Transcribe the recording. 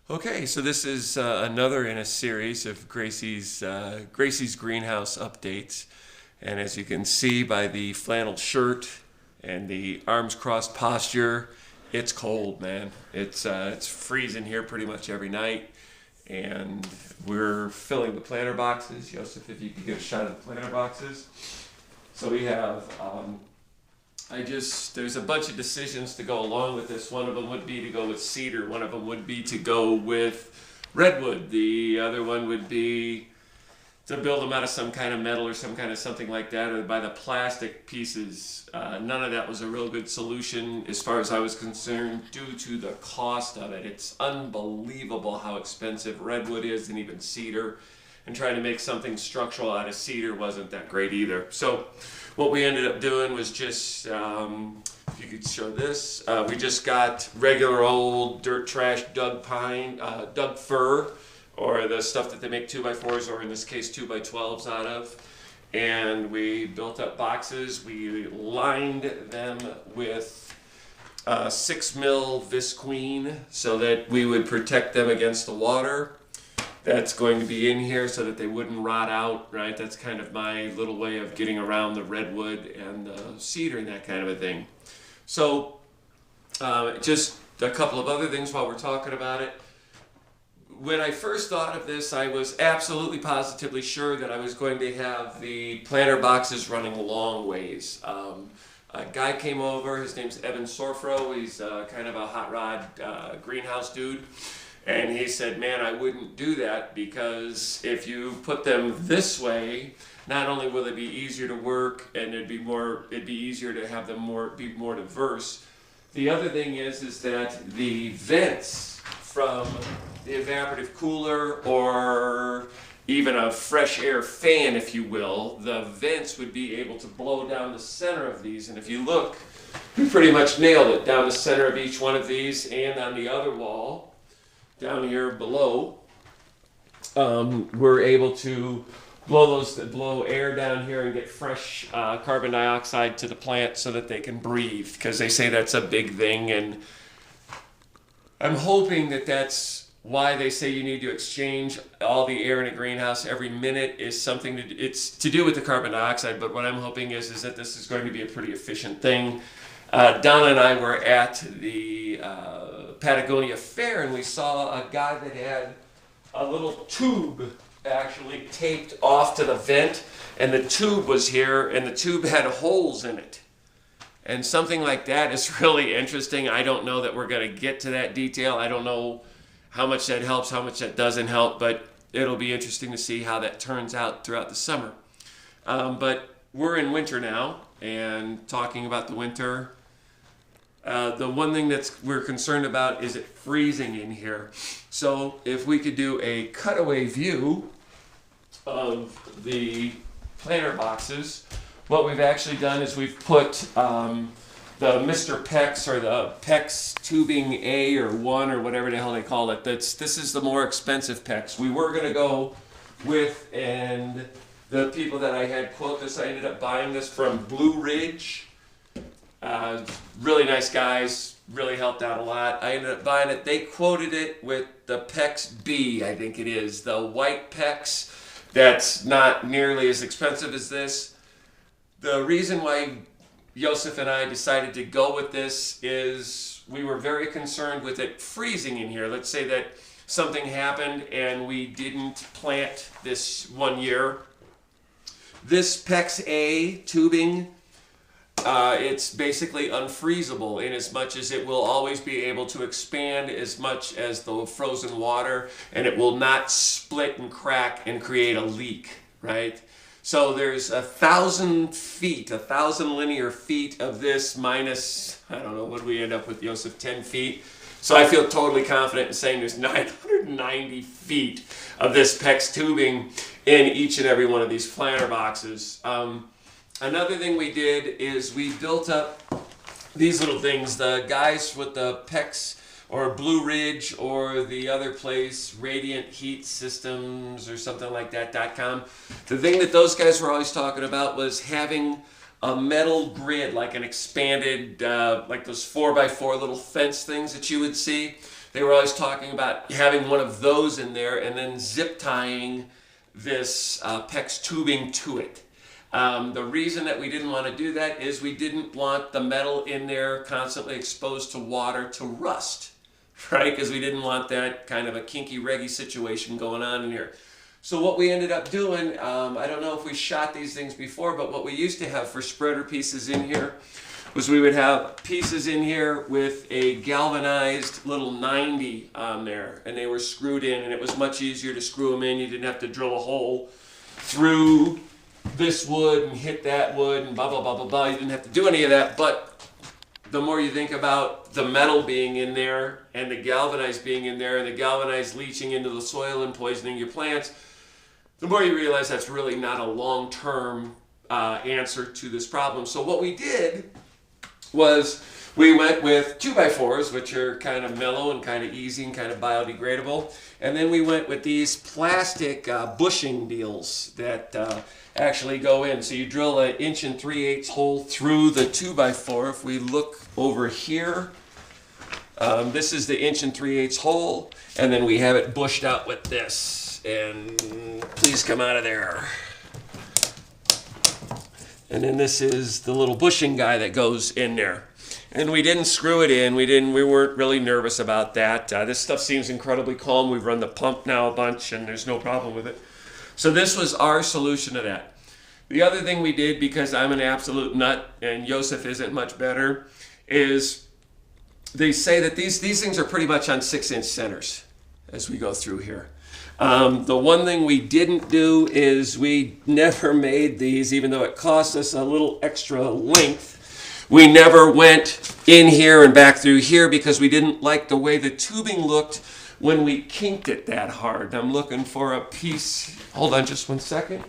Okay, so this is another in a series of Gracie's greenhouse updates, and as you can see by the flannel shirt and the arms crossed posture, it's cold, man. It's freezing here pretty much every night, and we're filling the planter boxes. Joseph, if you could get a shot of the planter boxes. So we have there's a bunch of decisions to go along with this. One of them would be to go with cedar. One of them would be to go with redwood. The other one would be to build them out of some kind of metal or some kind of something like that, or by the plastic pieces. None of that was a real good solution as far as I was concerned due to the cost of it. It's unbelievable how expensive redwood is and even cedar. And trying to make something structural out of cedar wasn't that great either. So what we ended up doing was just, if you could show this, we just got regular old dirt trash Doug pine, Doug fir, or the stuff that they make 2x4s, or in this case 2x12s out of. And we built up boxes. We lined them with 6 mil Visqueen so that we would protect them against the water. That's going to be in here so that they wouldn't rot out, right? That's kind of my little way of getting around the redwood and the cedar and that kind of a thing. So just a couple of other things while we're talking about it. When I first thought of this, I was absolutely positively sure that I was going to have the planter boxes running long ways. A guy came over, his name's Evan Sorfro. He's kind of a hot rod greenhouse dude. And he said, man, I wouldn't do that because if you put them this way, not only will it be easier to work and it'd be easier to have them be more diverse. The other thing is that the vents from the evaporative cooler or even a fresh air fan, if you will, the vents would be able to blow down the center of these. And if you look, we pretty much nailed it down the center of each one of these and on the other wall. Down here below, we're able to blow air down here and get fresh carbon dioxide to the plant so that they can breathe, because they say that's a big thing. And I'm hoping that that's why they say you need to exchange all the air in a greenhouse every minute. Is something it's to do with the carbon dioxide. But what I'm hoping is that this is going to be a pretty efficient thing. Donna and I were at the Patagonia Fair, and we saw a guy that had a little tube actually taped off to the vent, and the tube was here, and the tube had holes in it. And something like that is really interesting. I don't know that we're going to get to that detail. I don't know how much that helps, how much that doesn't help, but it'll be interesting to see how that turns out throughout the summer. But we're in winter now, and talking about the winter, the one thing we're concerned about is it freezing in here. So if we could do a cutaway view of the planter boxes, what we've actually done is we've put the Mr. PEX or the PEX tubing A or 1 or whatever the hell they call it. This is the more expensive PEX. We were going to go with, and the people that I had quote this, I ended up buying this from Blue Ridge. Really nice guys, really helped out a lot. I ended up buying it. They quoted it with the PEX B, I think it is, the white PEX. That's not nearly as expensive as this. The reason why Joseph and I decided to go with this is we were very concerned with it freezing in here. Let's say that something happened and we didn't plant this one year. This PEX A tubing, it's basically unfreezable in as much as it will always be able to expand as much as the frozen water, and it will not split and crack and create a leak, right? So there's 1,000 feet, 1,000 linear feet of this minus, I don't know, what do we end up with, Joseph, 10 feet? So I feel totally confident in saying there's 990 feet of this PEX tubing in each and every one of these planter boxes. Another thing we did is we built up these little things. The guys with the PEX or Blue Ridge or the other place, Radiant Heat Systems or something like that.com. The thing that those guys were always talking about was having a metal grid, like an expanded, like those 4x4 little fence things that you would see. they were always talking about having one of those in there and then zip tying this PEX tubing to it. The reason that we didn't want to do that is we didn't want the metal in there constantly exposed to water to rust, right? Because we didn't want that kind of a kinky reggy situation going on in here. So what we ended up doing, I don't know if we shot these things before, but what we used to have for spreader pieces in here was we would have pieces in here with a galvanized little 90 on there, and they were screwed in, and it was much easier to screw them in. You didn't have to drill a hole through this wood and hit that wood and blah, blah, blah, blah, blah. You didn't have to do any of that, but the more you think about the metal being in there and the galvanized being in there and the galvanized leaching into the soil and poisoning your plants, the more you realize that's really not a long-term answer to this problem. So what we did was we went with 2x4s, which are kind of mellow and kind of easy and kind of biodegradable. And then we went with these plastic bushing deals that actually go in. So you drill an 1 3/8 hole through the 2x4. If we look over here, this is the 1 3/8 hole, and then we have it bushed out with this. And please come out of there. And then this is the little bushing guy that goes in there. And we didn't screw it in. We weren't really nervous about that. This stuff seems incredibly calm. We've run the pump now a bunch, and there's no problem with it. So this was our solution to that. The other thing we did, because I'm an absolute nut and Joseph isn't much better, is they say that these things are pretty much on 6-inch centers as we go through here. The one thing we didn't do is we never made these, even though it cost us a little extra length. We never went in here and back through here because we didn't like the way the tubing looked when we kinked it that hard. I'm looking for a piece. Hold on just one second.